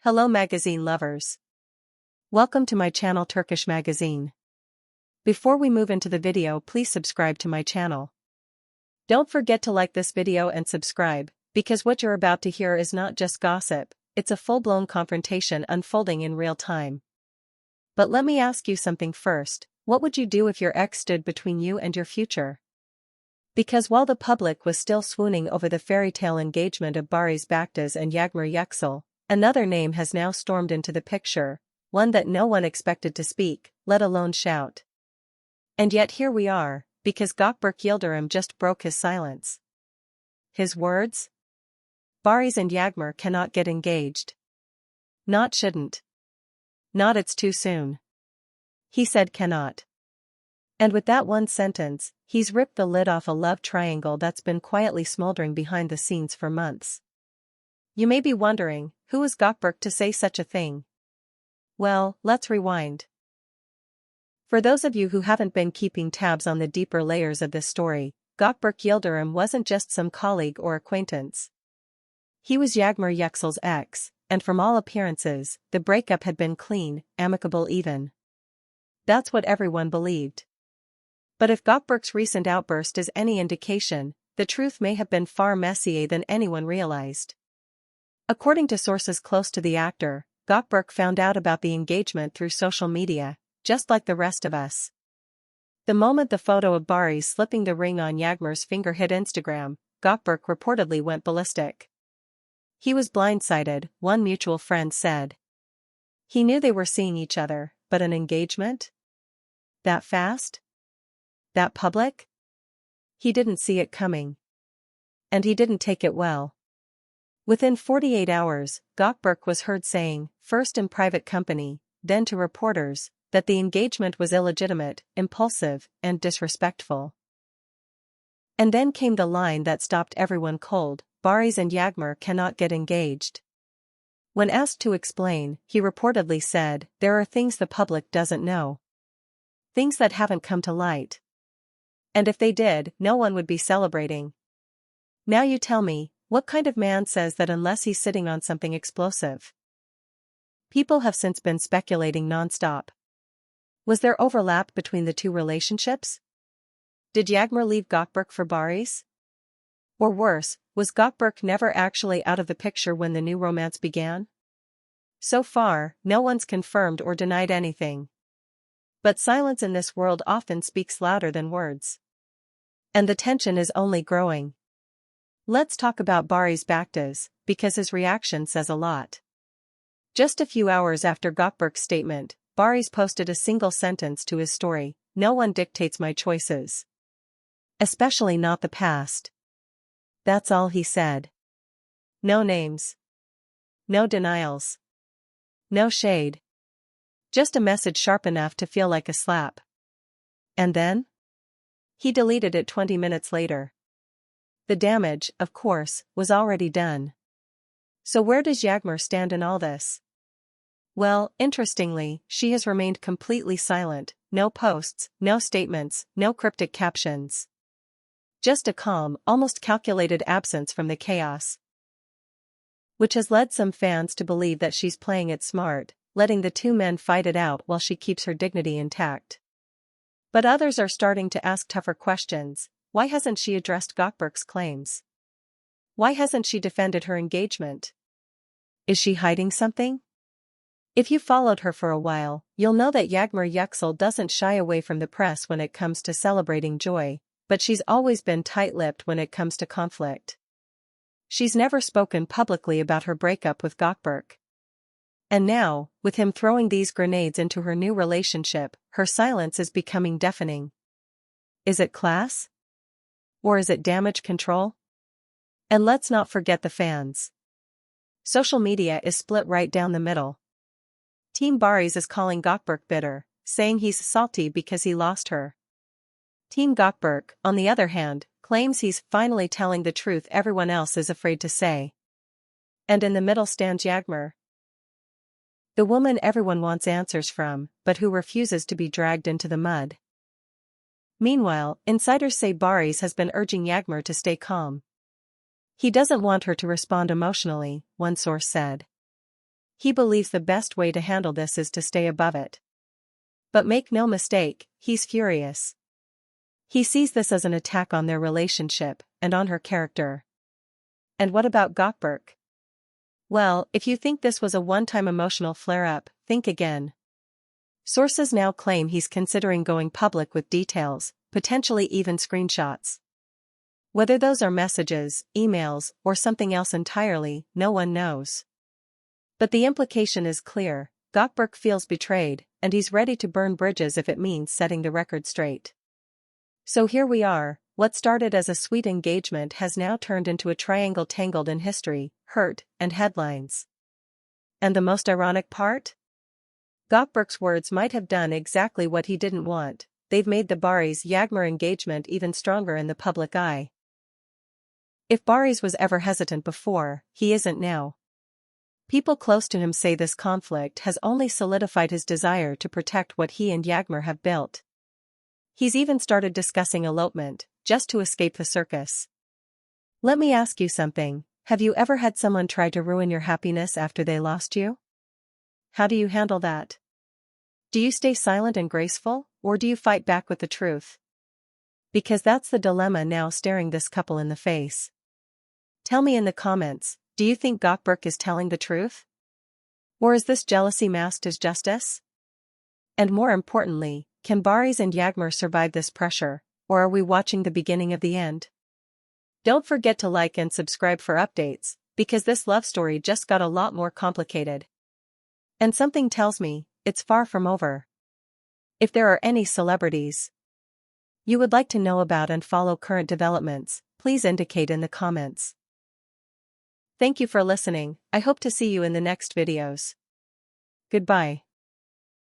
Hello magazine lovers. Welcome to my channel Turkish Magazine. Before we move into the video, please subscribe to my channel. Don't forget to like this video and subscribe, because what you're about to hear is not just gossip, it's a full-blown confrontation unfolding in real time. But let me ask you something first. What would you do if your ex stood between you and your future? Because while the public was still swooning over the fairy tale engagement of Baris and Yagmur, another name has now stormed into the picture, one that no one expected to speak, let alone shout. And yet here we are, because Gokberk Yildirim just broke his silence. His words? Baris and Yagmur cannot get engaged. Not shouldn't. Not it's too soon. He said cannot. And with that one sentence, he's ripped the lid off a love triangle that's been quietly smoldering behind the scenes for months. You may be wondering, who is Gokberk to say such a thing? Well, let's rewind. For those of you who haven't been keeping tabs on the deeper layers of this story, Gokberk Yildirim wasn't just some colleague or acquaintance. He was Yagmur's ex, and from all appearances, the breakup had been clean, amicable even. That's what everyone believed. But if Gokberk's recent outburst is any indication, the truth may have been far messier than anyone realized. According to sources close to the actor, Gokberk found out about the engagement through social media, just like the rest of us. The moment the photo of Baris slipping the ring on Yagmur's finger hit Instagram, Gokberk reportedly went ballistic. He was blindsided, one mutual friend said. He knew they were seeing each other, but an engagement? That fast? That public? He didn't see it coming. And he didn't take it well. Within 48 hours, Gokberk was heard saying, first in private company, then to reporters, that the engagement was illegitimate, impulsive, and disrespectful. And then came the line that stopped everyone cold: Baris and Yagmur cannot get engaged. When asked to explain, he reportedly said, there are things the public doesn't know. Things that haven't come to light. And if they did, no one would be celebrating. Now you tell me, what kind of man says that unless he's sitting on something explosive? People have since been speculating nonstop. Was there overlap between the two relationships? Did Yagmur leave Gokberk for Baris? Or worse, was Gokberk never actually out of the picture when the new romance began? So far, no one's confirmed or denied anything. But silence in this world often speaks louder than words. And the tension is only growing. Let's talk about Baris, because his reaction says a lot. Just a few hours after Gokberk's statement, Baris posted a single sentence to his story: no one dictates my choices. Especially not the past. That's all he said. No names. No denials. No shade. Just a message sharp enough to feel like a slap. And then? He deleted it 20 minutes later. The damage, of course, was already done. So where does Yagmur stand in all this? Well, interestingly, she has remained completely silent, no posts, no statements, no cryptic captions. Just a calm, almost calculated absence from the chaos. Which has led some fans to believe that she's playing it smart, letting the two men fight it out while she keeps her dignity intact. But others are starting to ask tougher questions. Why hasn't she addressed Gokberk's claims? Why hasn't she defended her engagement? Is she hiding something? If you followed her for a while, you'll know that Yagmur doesn't shy away from the press when it comes to celebrating joy, but she's always been tight-lipped when it comes to conflict. She's never spoken publicly about her breakup with Gokberk. And now, with him throwing these grenades into her new relationship, her silence is becoming deafening. Is it class? Or is it damage control? And let's not forget the fans. Social media is split right down the middle. Team Baris is calling Gokberk bitter, saying he's salty because he lost her. Team Gokberk, on the other hand, claims he's finally telling the truth everyone else is afraid to say. And in the middle stands Yagmur. The woman everyone wants answers from, but who refuses to be dragged into the mud. Meanwhile, insiders say Baris has been urging Yagmur to stay calm. He doesn't want her to respond emotionally, one source said. He believes the best way to handle this is to stay above it. But make no mistake, he's furious. He sees this as an attack on their relationship, and on her character. And what about Gokberk? Well, if you think this was a one-time emotional flare-up, think again. Sources now claim he's considering going public with details, potentially even screenshots. Whether those are messages, emails, or something else entirely, no one knows. But the implication is clear: Gokberk feels betrayed, and he's ready to burn bridges if it means setting the record straight. So here we are, what started as a sweet engagement has now turned into a triangle tangled in history, hurt, and headlines. And the most ironic part? Gokberk's words might have done exactly what he didn't want. They've made the Baris Yagmur engagement even stronger in the public eye. If Baris was ever hesitant before, he isn't now. People close to him say this conflict has only solidified his desire to protect what he and Yagmur have built. He's even started discussing elopement, just to escape the circus. Let me ask you something: have you ever had someone try to ruin your happiness after they lost you? How do you handle that? Do you stay silent and graceful, or do you fight back with the truth? Because that's the dilemma now staring this couple in the face. Tell me in the comments, do you think Gokberk is telling the truth? Or is this jealousy masked as justice? And more importantly, can Baris and Yagmur survive this pressure, or are we watching the beginning of the end? Don't forget to like and subscribe for updates, because this love story just got a lot more complicated. And something tells me, it's far from over. If there are any celebrities you would like to know about and follow current developments, please indicate in the comments. Thank you for listening. I hope to see you in the next videos. Goodbye.